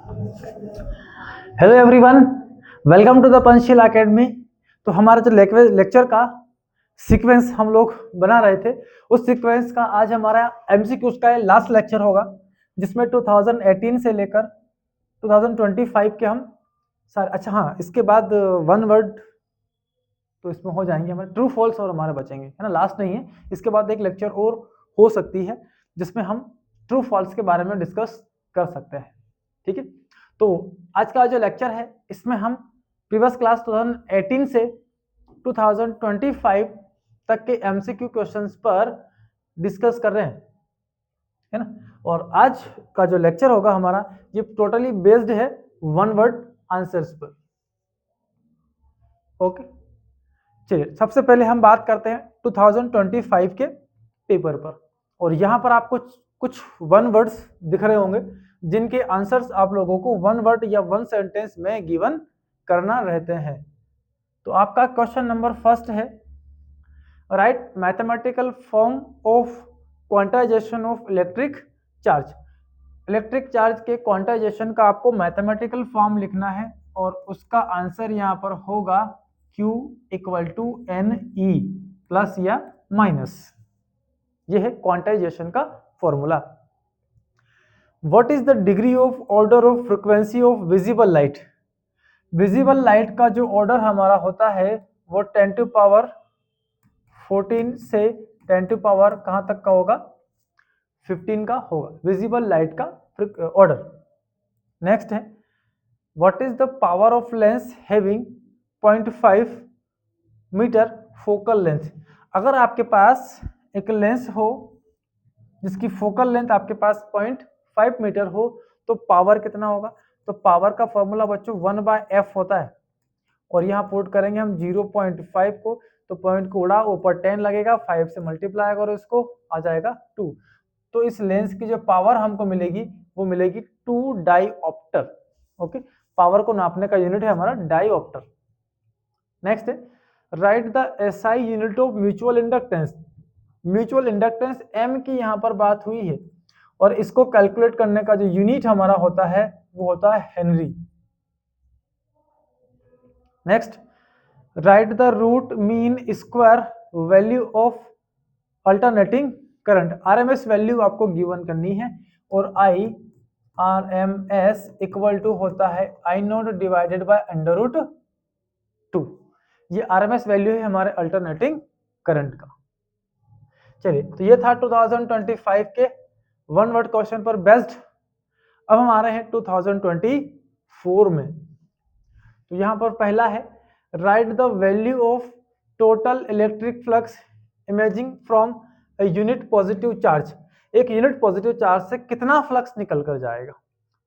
Hello everyone, welcome to the Panchsheel academy. तो हमारा जो लेक्चर का सीक्वेंस हम लोग बना रहे थे, उस सीक्वेंस का आज हमारा एमसीक्यूज का लास्ट लेक्चर होगा, जिसमें 2018 से लेकर 2025 के हम सारे, अच्छा हाँ, इसके बाद वन वर्ड तो इसमें हो जाएंगे हमारे ट्रू फॉल्स और हमारे बचेंगे, है ना। लास्ट नहीं है, इसके बाद एक लेक्चर और हो सकती है जिसमें हम ट्रू फॉल्स के बारे में डिस्कस कर सकते हैं, ठीक है। तो आज का जो लेक्चर है इसमें हम प्रीवियस क्लास 2018 से 2025 तक के एमसीक्यू क्वेश्चंस पर डिस्कस कर रहे हैं, है ना। और आज का जो लेक्चर होगा हमारा, ये टोटली बेस्ड है वन वर्ड आंसर्स पर। ओके, चलिए सबसे पहले हम बात करते हैं 2025 के पेपर पर। और यहाँ पर आपको कुछ वन वर्ड्स दिख रहे होंगे जिनके आंसर्स आप लोगों को वन वर्ड या वन सेंटेंस में गिवन करना रहते हैं। तो आपका क्वेश्चन नंबर फर्स्ट है, right mathematical form of quantization of electric charge. Electric charge के क्वांटाइजेशन का आपको मैथमेटिकल फॉर्म लिखना है और उसका आंसर यहाँ पर होगा Q equal to NE plus या माइनस। ये है क्वांटाइजेशन का formula. What is the degree of order of frequency of visible light. Visible light का जो ऑर्डर हमारा होता है वो 10 टू पावर 14 से 10 टू पावर कहाँ तक का होगा, 15 का होगा विजिबल लाइट का ऑर्डर। नेक्स्ट है, what is the power of lens having 0.5 metre focal length. अगर आपके पास एक लेंस हो जिसकी फोकल लेंथ आपके पास 0.5 मीटर हो तो पावर कितना होगा। तो पावर का फॉर्मूला बच्चों 1/f होता है, और यहाँ पुट करेंगे हम 0.5 को, तो पॉइंट को उड़ा ऊपर 10 लगेगा, 5 से मल्टीप्लाई करो इसको, आ जाएगा 2। तो इस लेंस की जो पावर हमको मिलेगी वो मिलेगी 2 डाईऑप्टर। ओके, पावर को नापने का यूनिट है हमारा डाईऑप्टर। नेक्स्ट है, right the SI unit of mutual inductance. Mutual inductance M की यहाँ पर बात हुई है, और इसको कैलकुलेट करने का जो यूनिट हमारा होता है वो होता है henry. Next, write the root mean square value of alternating current. RMS value आपको गिवन करनी है, और RMS इक्वल टू होता है I0 डिवाइडेड बाय √2। ये RMS वैल्यू है हमारे अल्टरनेटिंग करंट का। चलिए, तो ये था 2025 के वन वर्ड क्वेश्चन पर बेस्ड। अब हम आ रहे हैं 2024 में। तो यहां पर पहला है, right the value of total electric flux imaging from a unit positive charge. एक यूनिट पॉजिटिव चार्ज से कितना फ्लक्स निकल कर जाएगा।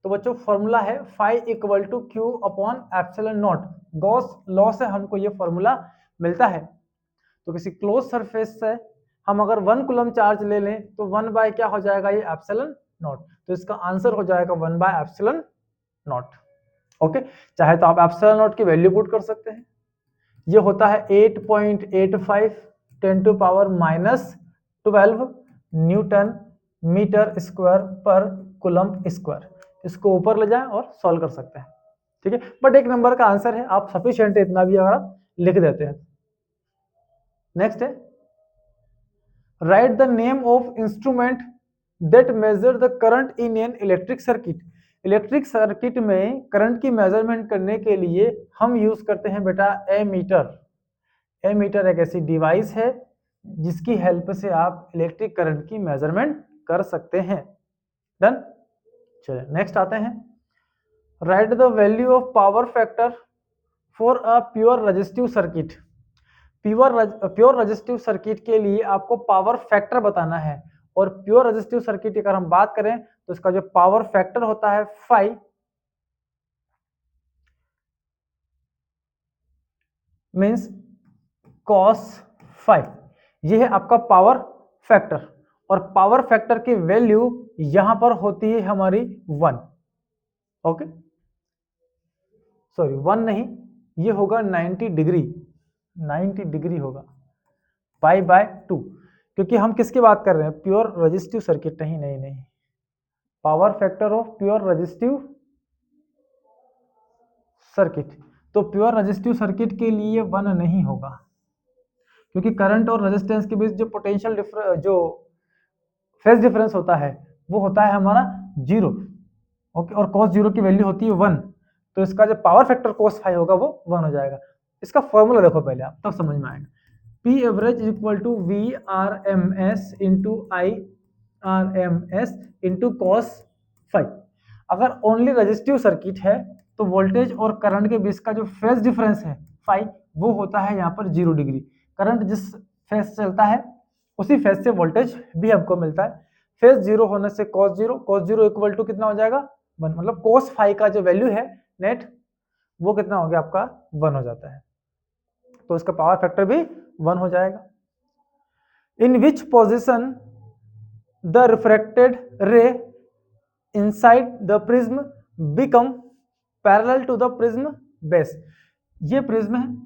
तो बच्चों फॉर्मूला है phi equal to Q upon epsilon naught. Gauss law से हमको ये फॉर्मूला मिलता है। तो किसी क्लोज सरफेस से हम अगर 1 कूलम चार्ज ले लें तो 1 बाय क्या हो जाएगा, ये एप्सिलॉन नॉट। तो इसका आंसर हो जाएगा 1 बाय एप्सिलॉन नॉट। ओके, चाहे तो आप एप्सिलॉन नॉट की वैल्यू पुट कर सकते हैं। ये होता है 8.85 10 to power -12 newton metre square पर कूलम स्क्वायर। इसको ऊपर ले जाएं और सॉल्व कर सकते हैं, ठीक है। बट एक नंबर का आंसर है, आप सफिशिएंट इतना भी अगर आप लिख देते हैं। नेक्स्ट है, right the name of instrument that measure the current in an electric circuit. Electric circuit में करंट की मेजरमेंट करने के लिए हम यूज करते हैं बेटा एमीटर। एमीटर एक ऐसी डिवाइस है जिसकी हेल्प से आप इलेक्ट्रिक करंट की मेजरमेंट कर सकते हैं। डन। चलिए नेक्स्ट आते हैं, right the value of power factor for a pure resistive circuit. Pure resistive circuit के लिए आपको पावर फैक्टर बताना है, और प्योर रेजिस्टिव सर्किट की अगर हम बात करें तो इसका जो पावर फैक्टर होता है फाई मींस कॉस फाई। ये है आपका पावर फैक्टर, और पावर फैक्टर की वैल्यू यहां पर होती है हमारी 1। ओके, सॉरी 1 नहीं, ये होगा 90 डिग्री। 90 डिग्री होगा पाई बाय 2, क्योंकि हम किसकी बात कर रहे हैं, प्योर रेजिस्टिव सर्किट। नहीं नहीं नहीं, power factor of pure resistive circuit, तो प्योर रेजिस्टिव सर्किट के लिए 1 नहीं होगा, क्योंकि करंट और रेजिस्टेंस के बीच जो पोटेंशियल जो फेज डिफरेंस होता है वो होता है हमारा 0, ओके, और cos 0 की वैल्यू होती है 1, तो इसका जो पावर फैक्टर cos फाई होगा वो 1 हो जाएगा। इसका फॉर्मूला देखो पहले आप, तब समझ में आएगा। P average is equal to V R M S into I R M S into cos phi. अगर ओनली रजिस्टिव सर्किट है तो वोल्टेज और करंट के बीच का जो फेज डिफरेंस है फाई, वो होता है यहाँ पर 0 डिग्री। करंट जिस फेज से चलता है उसी फेज से वोल्टेज भी हमको मिलता है। फेज 0 होने से cos 0 इक्वल टू कितना हो जाएगा 1, मतलब cos फाई का जो वैल्यू है नेट वो कितना हो गया आपका 1 हो जाता है, तो इसका पावर फैक्टर भी 1 हो जाएगा। In which position the refracted ray inside the prism become parallel to the prism base. ये प्रिज्म है,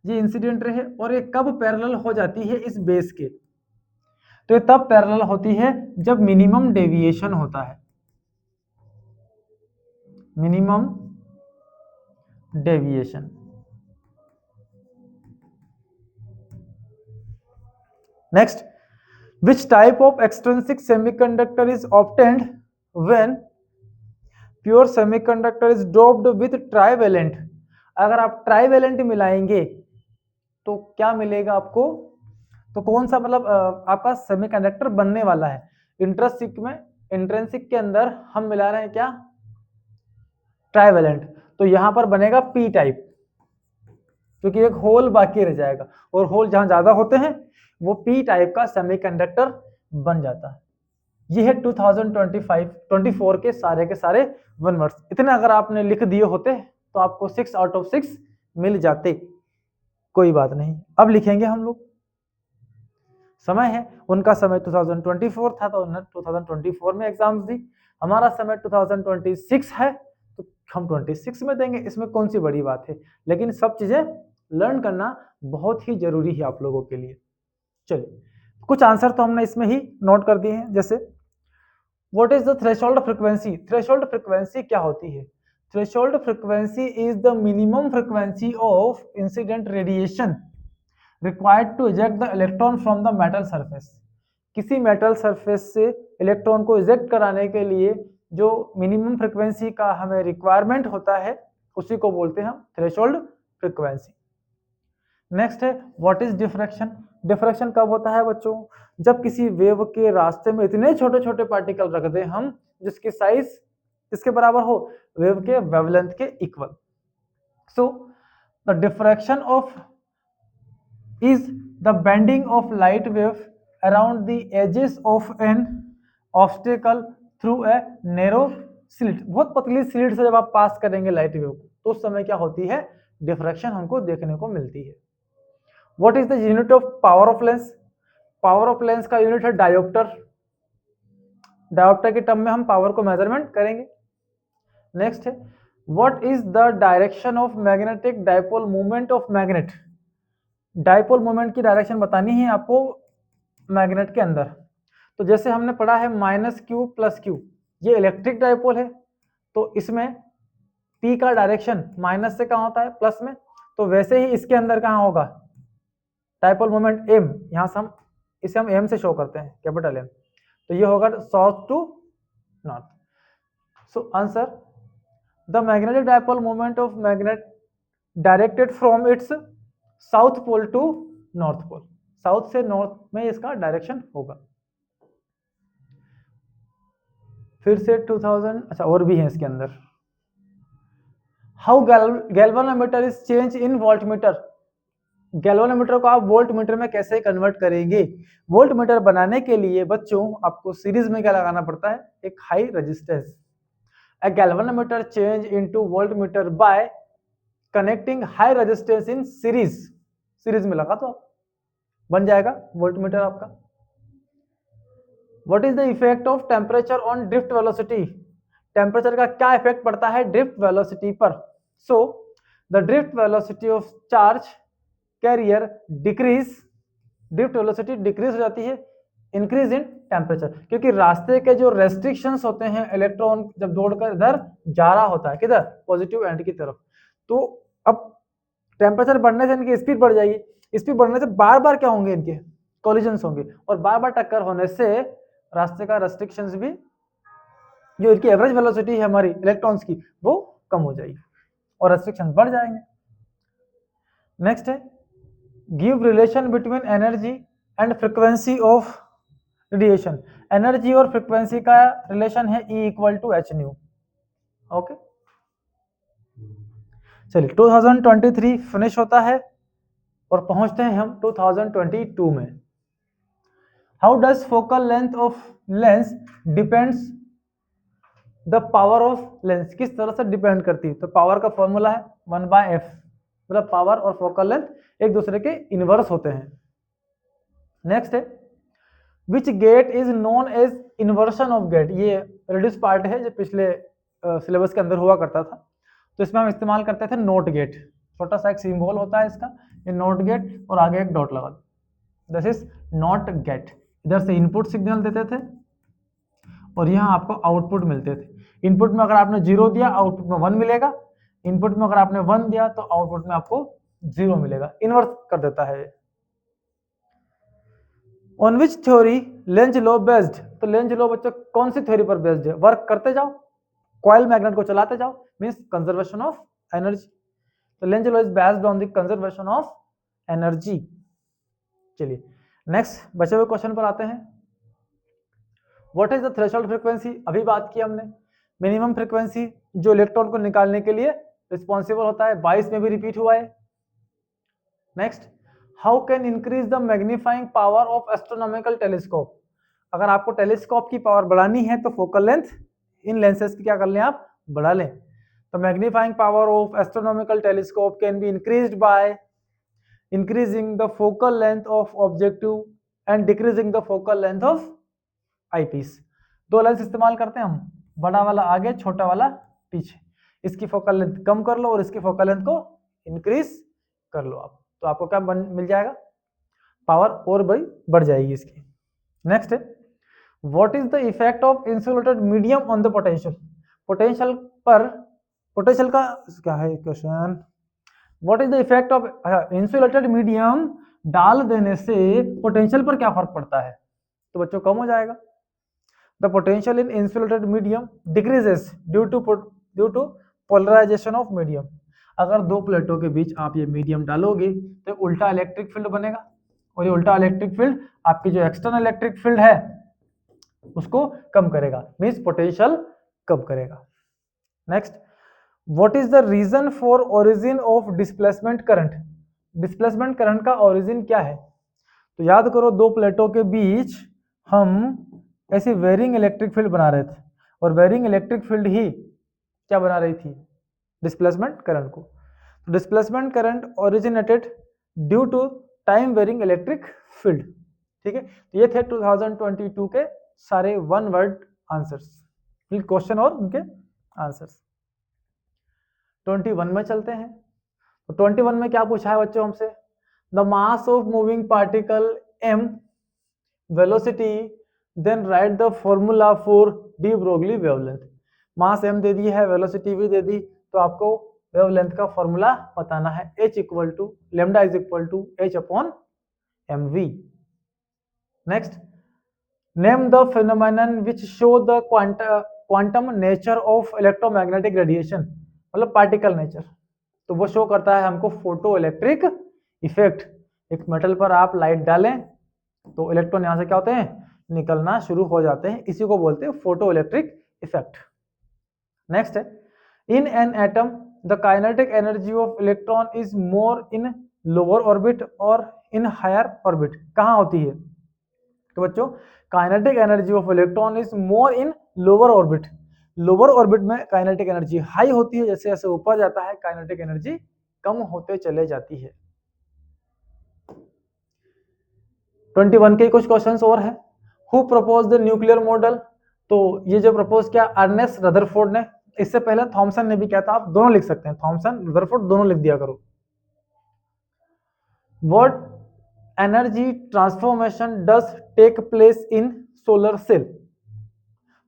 ये इंसिडेंट रे है, और ये कब पैरेलल हो जाती है इस बेस के, तो ये तब पैरेलल होती है जब मिनिमम डेविएशन होता है, minimum deviation. Next, which type of extrinsic semiconductor is obtained when pure semiconductor is doped with trivalent। अगर आप ट्राइवेलेंट मिलाएंगे तो क्या मिलेगा आपको, तो कौन सा मतलब आपका सेमीकंडक्टर बनने वाला है। इंट्रिंसिक के अंदर हम मिला रहे हैं क्या, ट्राइवेलेंट, तो यहां पर बनेगा पी टाइप, क्योंकि एक होल बाकी रह जाएगा, और होल जहां ज्यादा होते हैं वो पी टाइप का सेमीकंडक्टर बन जाता है। ये है 2024 के सारे 1 वर्ड्स। इतने अगर आपने लिख दिए होते तो आपको 6 आउट ऑफ 6 मिल जाते, कोई बात नहीं। अब लिखेंगे हम लोग, समय है, उनका समय 2024 था तो उन्होंने 2024 में एग्जाम्स दी, हमारा समय 2026 है तो हम 26 में देंगे, इसमें कौन सी बड़ी बात है। लेकिन सब चीजें लर्न करना बहुत ही जरूरी है आप लोगों के लिए। चलिए, कुछ आंसर तो हमने इसमें ही नोट कर दिए हैं, जैसे what is the threshold frequency. Threshold frequency क्या होती है, threshold frequency is the minimum frequency of incident radiation required to eject the electron from the metal surface. किसी मेटल सरफेस से इलेक्ट्रॉन को इजेक्ट कराने के लिए जो मिनिमम फ्रीक्वेंसी का हमें रिक्वायरमेंट होता है उसी को बोलते हैं हम थ्रेशोल्ड फ्रीक्वेंसी। नेक्स्ट है व्हाट इज डिफ्रैक्शन। डिफ्रैक्शन कब होता है बच्चों, जब किसी वेव के रास्ते में इतने छोटे छोटे पार्टिकल रख दें हम जिसकी साइज इसके बराबर हो वेव के वेवलेंथ के equal. So the diffraction of is the bending of light wave around the edges of an obstacle through a narrow slit. बहुत पतली स्लिट से जब आप पास करेंगे लाइट वेव को तो उस समय क्या होती है, डिफ्रैक्शन हमको देखने को मिलती है। What is the unit of power of lens? Power of lens का यूनिट है डायोप्टर। डायोप्टर के टर्म में हम पावर को मेजरमेंट करेंगे। नेक्स्ट है what is the direction of magnetic dipole movement of magnet. Dipole movement की डायरेक्शन बतानी है आपको मैग्नेट के अंदर। तो जैसे हमने पढ़ा है -q + q, ये इलेक्ट्रिक डायपोल है तो इसमें p का डायरेक्शन माइनस से कहाँ होता है प्लस में, तो वैसे ही इसके अंदर कहाँ होगा डायपोल मोमेंट m, यहाँ से हम इसे हम m से शो करते हैं कैपिटल M, तो ये होगा south to north. So answer the magnetic dipole moment of magnet directed from its south pole to north pole, south से नॉर्थ में इसका डायरेक्शन होगा। फिर से 2000 अच्छा और भी है इसके अंदर। How galvanometer is change in voltmeter. Galvanometer को आप वोल्टमीटर में कैसे कन्वर्ट करेंगे। वोल्टमीटर बनाने के लिए बच्चों आपको सीरीज में क्या लगाना पड़ता है, एक high resistance. A galvanometer change into voltmeter bye connecting high resistance in series. Series में लगा तो बन जाएगा वोल्टमीटर आपका। What is the effect of temperature on drift velocity. Temperature का क्या इफेक्ट पड़ता है ड्रिफ्ट वेलोसिटी पर। So the drift velocity of charge carrier decrease, drift velocity decrease हो जाती है, इंक्रीज इन टेम्परेचर, क्योंकि रास्ते के जो रेस्ट्रिक्शंस होते हैं इलेक्ट्रॉन जब दौड़कर इधर जा रहा होता है किधर पॉजिटिव एंड की तरफ, तो अब टेम्परेचर बढ़ने से इनकी स्पीड बढ़ जाएगी, स्पीड बढ़ने से बार बार क्या होंगे, इनके कोलिजन्स होंगे, और बार बार टक्कर होने से रास्ते का रेस्ट्रिक्शंस भी, जो इनकी एवरेज वेलोसिटी है हमारी इलेक्ट्रॉन्स की, वो कम हो जाएगी और रेस्ट्रिक्शन बढ़ जाएंगे। नेक्स्ट है give relation between energy and frequency of radiation. Energy और फ्रीक्वेंसी का रिलेशन है E equal to H nu. Okay, चलिए 2023 फिनिश होता है और पहुंचते हैं हम 2022 में। How does focal length of lens depends the power of lens, किस तरह से डिपेंड करती है? तो पावर का फॉर्मूला है 1/f, मतलब पावर और फोकल लेंथ एक दूसरे के इनवर्स होते हैं। नेक्स्ट है which gate is known as inversion of gate. ये रिड्यूस पार्ट है जो पिछले सिलेबस के अंदर हुआ करता था, तो इसमें हम इस्तेमाल करते थे नोट गेट। छोटा सा एक सिंबल होता है इसका, ये नोट गेट, और आगे एक डॉट लगा दो, दिस इज नॉट गेट। इधर से इनपुट सिग्नल देते थे और यहाँ आपको आउटपुट मिलते थे। इनपुट में अगर आपने 0 दिया, आउटपुट में 1 मिलेगा। इनपुट में अगर आपने 1 दिया तो आउटपुट में आपको 0 मिलेगा। इन्वर्स कर देता है। On which theory Lenz law based, तो लेंज लॉ बच्चों कौन सी थ्योरी पर बेस्ड है? वर्क करते जाओ, कॉइल मैग्नेट को चलाते जाओ, मींस कंजर्वेशन ऑफ एनर्जी। तो Lenz law is based on the conservation of energy. चलिए नेक्स्ट बचे हुए क्वेश्चन पर आते हैं। What is the threshold frequency? अभी बात की हमने। मिनिमम फ्रीक्वेंसी जो इलेक्ट्रॉन को निकालने के लिए रिस्पॉन्सिबल होता है, 22 में भी रिपीट हुआ है। Next, how can increase the magnifying power of astronomical telescope? अगर आपको टेलीस्कोप की पावर बढ़ानी है तो फोकल लेंथ इन लेंसेज की क्या कर लें आप, बढ़ा लें। तो magnifying power of astronomical telescope can be increased by increasing the focal length of objective and decreasing the focal length of eyepiece. दो लेंस इस्तेमाल करते हैं हम, बड़ा वाला आगे, छोटा वाला पीछे। इसकी फोकल लेंथ कम कर लो और इसकी फोकल लेंथ को इंक्रीज कर लो आप, तो आपको क्या मिल जाएगा, पावर और बढ़ जाएगी इसकी। नेक्स्ट है what is the effect of insulated medium on the potential? Potential पर, पोटेंशियल का क्या है question, what is the effect of insulated medium डाल देने से पोटेंशियल पर क्या फर्क पड़ता है? तो बच्चों कम हो जाएगा। The potential in insulated medium decreases due to polarisation of medium. अगर दो प्लेटों के बीच आप ये मीडियम डालोगे तो उल्टा इलेक्ट्रिक फील्ड बनेगा, और ये उल्टा इलेक्ट्रिक फील्ड आपकी जो एक्सटर्नल इलेक्ट्रिक फील्ड है उसको कम करेगा, मींस पोटेंशियल कम करेगा। Next, what is the reason for origin of displacement current? Displacement current का ओरिजिन क्या है? तो याद करो, दो प्लेटों के बीच हम ऐसी वेरिंग इलेक्ट्रिक फील्ड बना रहे थे, और वेरिंग इलेक्ट्रिक फील्ड ही क्या बना रही थी, डिस्प्लेसमेंट करंट को। तो displacement current originated due to time varying electric field. ठीक है, तो ये थे 2022 के सारे वन वर्ड आंसर्स, क्वेश्चन और उनके आंसर्स। 21 में चलते हैं। तो 21 में क्या पूछा है बच्चों हमसे, the mass of moving particle m, velocity, then write the formula for de Broglie wavelength. Mass m दे दी है, वेलोसिटी भी दे दी, तो आपको वेवलेंथ का फॉर्मूला बताना है, h equal to lambda is equal to h upon mv। Next, name the phenomenon which show the quantum nature of electromagnetic radiation, मतलब पार्टिकल नेचर। तो वो शो करता है हमको फोटो इलेक्ट्रिक इफेक्ट। एक मेटल पर आप लाइट डालें तो इलेक्ट्रॉन यहां से क्या होते हैं, निकलना शुरू हो जाते हैं, इसी को बोलते हैं फोटो इलेक्ट्रिक इफेक्ट। नेक्स्ट है, in an atom the kinetic energy of electron is more in lower orbit और इन हायर ऑर्बिट। कहाँ होती है? तो बच्चों kinetic energy of electron is more in lower orbit. Lower orbit में kinetic energy high होती है, जैसे जैसे ऊपर जाता है काइनेटिक एनर्जी कम होते चले जाती है। 21 के कुछ क्वेश्चंस और हैं। Who propose the nuclear model? तो ये जो प्रपोज किया अर्नेस्ट रदरफोर्ड ने, इससे पहले थॉमसन ने भी किया था, आप दोनों लिख सकते हैं, थॉमसन रदरफोर्ड दोनों लिख दिया करो। What energy transformation does take place in solar cell?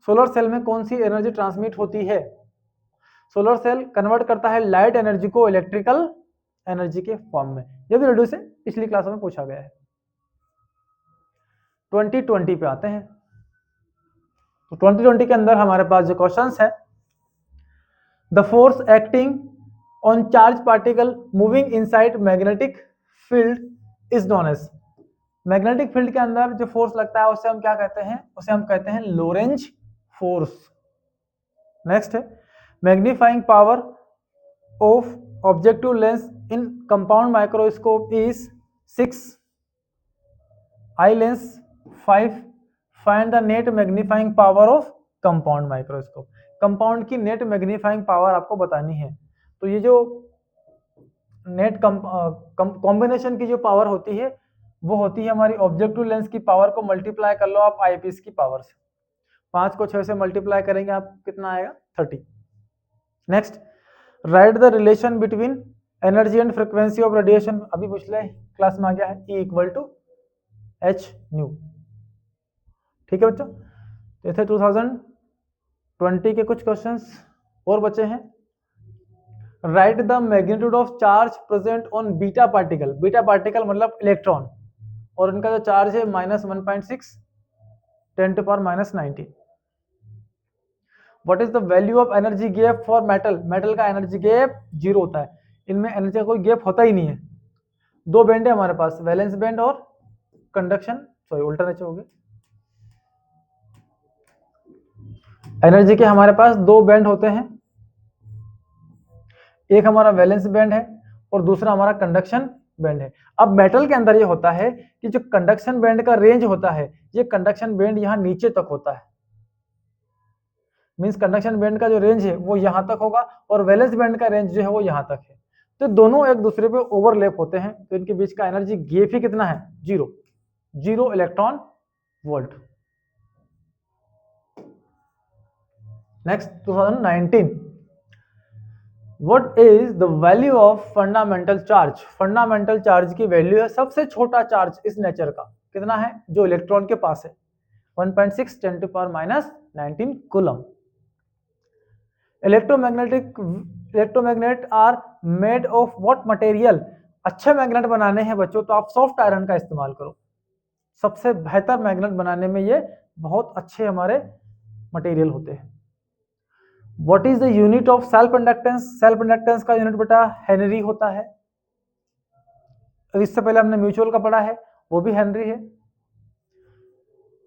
Solar cell में कौन सी एनर्जी ट्रांसमिट होती है? सोलर सेल कन्वर्ट करता है लाइट एनर्जी को इलेक्ट्रिकल एनर्जी के फॉर्म में। ये भी रेडियो से पिछली क्लासों में पूछा गया है। 2020 पे आते हैं। तो 2020 के अंदर हमारे पास जो क्वेश्चंस है, the force acting on charge particle moving inside magnetic field is known as. Magnetic field के अंदर जो फोर्स लगता है उसे हम क्या कहते हैं? उसे हम कहते हैं लोरेंज फोर्स। नेक्स्ट है, magnifying power of objective lens in compound microscope is 6, eye lens 5, find the net magnifying power of compound microscope. Compound की नेट मैग्नीफाइंग पावर आपको बतानी है। तो ये जो नेट कॉम्बिनेशन की जो पावर होती है वो होती है हमारी ऑब्जेक्टिव लेंस की पावर को मल्टीप्लाई कर लो आप आईपीस की पावर से। 5 को 6 से मल्टीप्लाई करेंगे आप कितना आएगा? 30। Next, write the relation between energy and frequency of radiation. अभी पिछले क्लास में आ गया है, E equal to H nu. ठीक है बच्चों, ये थे 2020 के कुछ क्वेश्चंस और बचे हैं। Right the magnitude of charge present on beta particle. Beta particle मतलब इलेक्ट्रॉन, और इनका जो चार्ज है -1.6 10⁻⁻19। What is the value of energy gap for metal. Metal का एनर्जी गैप 0 होता है, इनमें एनर्जी का कोई गैप होता ही नहीं है। 2 बैंड है हमारे पास, वैलेंस बैंड और कंडक्शन, सॉरी उल्टा नीचे हो गया। एनर्जी के हमारे पास 2 बैंड होते हैं, एक हमारा वैलेंस बैंड है और दूसरा हमारा कंडक्शन बैंड है। अब मेटल के अंदर ये होता है कि जो कंडक्शन बैंड का रेंज होता है, ये कंडक्शन बैंड यहाँ नीचे तक होता है। मींस कंडक्शन बैंड का जो रेंज है वो यहाँ तक होगा और वैलेंस बैंड का रेंज जो है वो यहाँ तक है। तो दोनों एक दूसरे पे ओवरलैप होते हैं, तो इनके बीच का एनर्जी गैप ही कितना है? 0 electron volt. Next 2019, what is the value of fundamental charge. Fundamental charge की वैल्यू है सबसे छोटा चार्ज इस नेचर का, कितना है? जो इलेक्ट्रॉन के पास है, 1.6 10⁻⁻19 coulomb. Electromagnet are made of what material. अच्छे मैग्नेट बनाने हैं बच्चों तो आप सॉफ्ट आयरन का इस्तेमाल करो, सबसे बेहतर मैग्नेट बनाने में ये बहुत अच्छे हमारे मटेरियल होते हैं। What is the unit of self inductance. Self inductance का यूनिट बेटा हेनरी होता है। इससे पहले हमने म्यूचुअल का पढ़ा है, वो भी हेनरी है।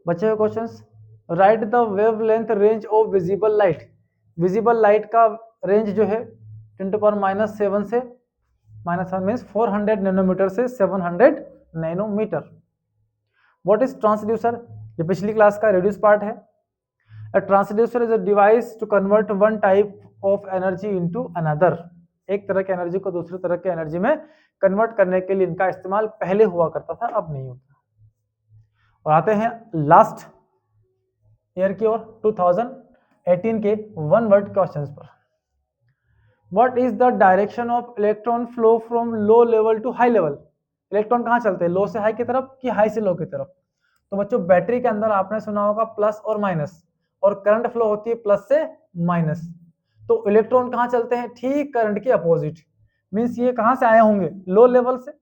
बचे हुए questions, right the wavelength range of visible light. Visible light का रेंज जो है 10⁻⁻7 से -1 मीन्स 400 नैनोमीटर से 700 नैनोमीटर। What is transducer. ये पिछली क्लास का रिड्यूस पार्ट है। A transducer is a device to convert one type of energy into another। एक तरह की एनर्जी को दूसरी तरह की एनर्जी में कन्वर्ट करने के लिए इनका इस्तेमाल पहले हुआ करता था, अब नहीं होता। और आते हैं लास्ट ईयर की ओर 2018 के 1 वर्ड क्वेश्चंस पर। What is the direction of electron flow from low level to high level. Electron कहाँ चलते हैं? लो से हाई की तरफ कि हाई से लो की तरफ? तो बच्चों बैटरी के अंदर आपने सुना होगा प्लस और माइनस, और करंट फ्लो होती है प्लस से माइनस। तो इलेक्ट्रॉन कहाँ चलते हैं? ठीक करंट के अपोजिट। मींस ये कहाँ से आए होंगे? लो लेवल से।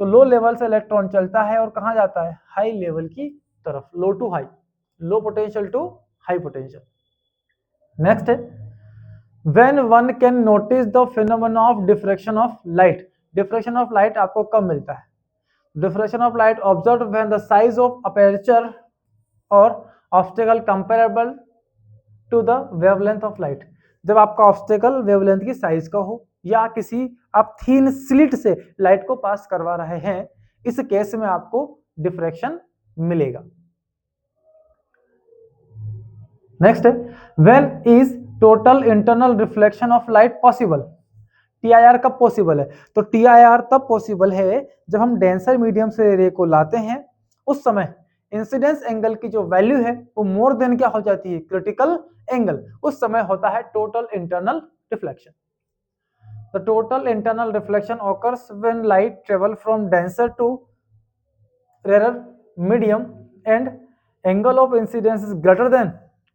तो लो लेवल से इलेक्ट्रॉन चलता है और कहाँ जाता है? हाई लेवल की तरफ, low to high, low potential to high potential. Next है, when one can notice the phenomena of diffraction of light. Diffraction of light आपको कब मिलता है? Diffraction of light observe when the size of aperture और obstacle comparable to the wavelength of light. जब आपका obstacle wavelength की size का हो या किसी आप थीन स्लिट से लाइट को पास करवा रहे हैं, इस केस में आपको डिफ्रैक्शन मिलेगा। नेक्स्ट है, when is total internal reflection of light possible. TIR कब पॉसिबल है? तो टीआईआर तब पॉसिबल है जब हम डेंसर मीडियम से रे को लाते हैं, उस समय इंसिडेंस एंगल की जो वैल्यू है वो मोर देन क्या हो जाती है? Critical angle. उस समय होता है total internal reflection. The total internal reflection occurs when light travel from denser to rare medium and angle of incidence is greater than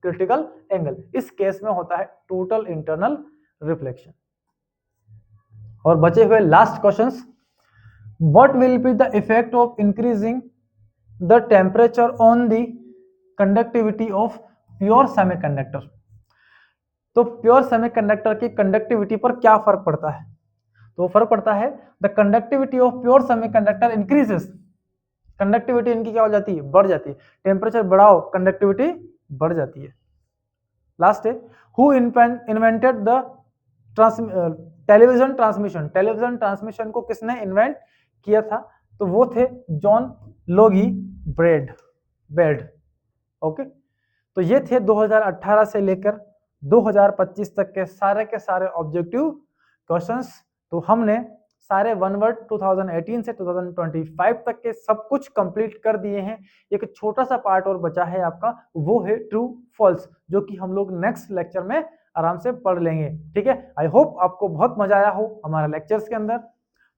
critical angle. इस केस में होता है टोटल इंटरनल रिफ्लेक्शन। और बचे हुए last questions, what will be the effect of increasing the temperature on the conductivity of pure semiconductor. तो pure semiconductor की conductivity पर क्या फर्क पड़ता है? तो फर्क पड़ता है the conductivity of pure semiconductor increases, conductivity इनकी क्या हो जाती है? बढ़ जाती है। टेम्परेचर बढ़ाओ, कंडक्टिविटी बढ़ जाती है। लास्ट है, who invented the television transmission. Television transmission को किसने इन्वेंट किया था? तो वो थे जॉन लोगी बेड। ओके, तो ये थे 2018 से लेकर 2025 तक के सारे ऑब्जेक्टिव क्वेश्चंस। तो हमने सारे वन वर्ड 2018 से 2025 तक के सब कुछ कंप्लीट कर दिए हैं। एक छोटा सा पार्ट और बचा है आपका, वो है ट्रू फॉल्स, जो कि हम लोग नेक्स्ट लेक्चर में आराम से पढ़ लेंगे। ठीक है, आई होप आपको बहुत मजा आया हो हमारे लेक्चर्स के अंदर।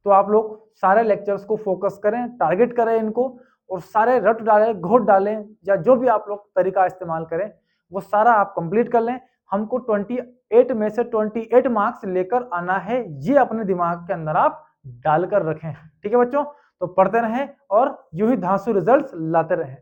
तो आप लोग सारे लेक्चर्स को फोकस करें, टारगेट करें इनको, और सारे रट डालें, घोट डालें, या जो भी आप लोग तरीका इस्तेमाल करें वो सारा आप कंप्लीट कर लें। हमको 28 में से 28 मार्क्स लेकर आना है, ये अपने दिमाग के अंदर आप डालकर रखें। ठीक है बच्चों, तो पढ़ते रहें और यूं ही धांसू रिजल्ट्स लाते रहें।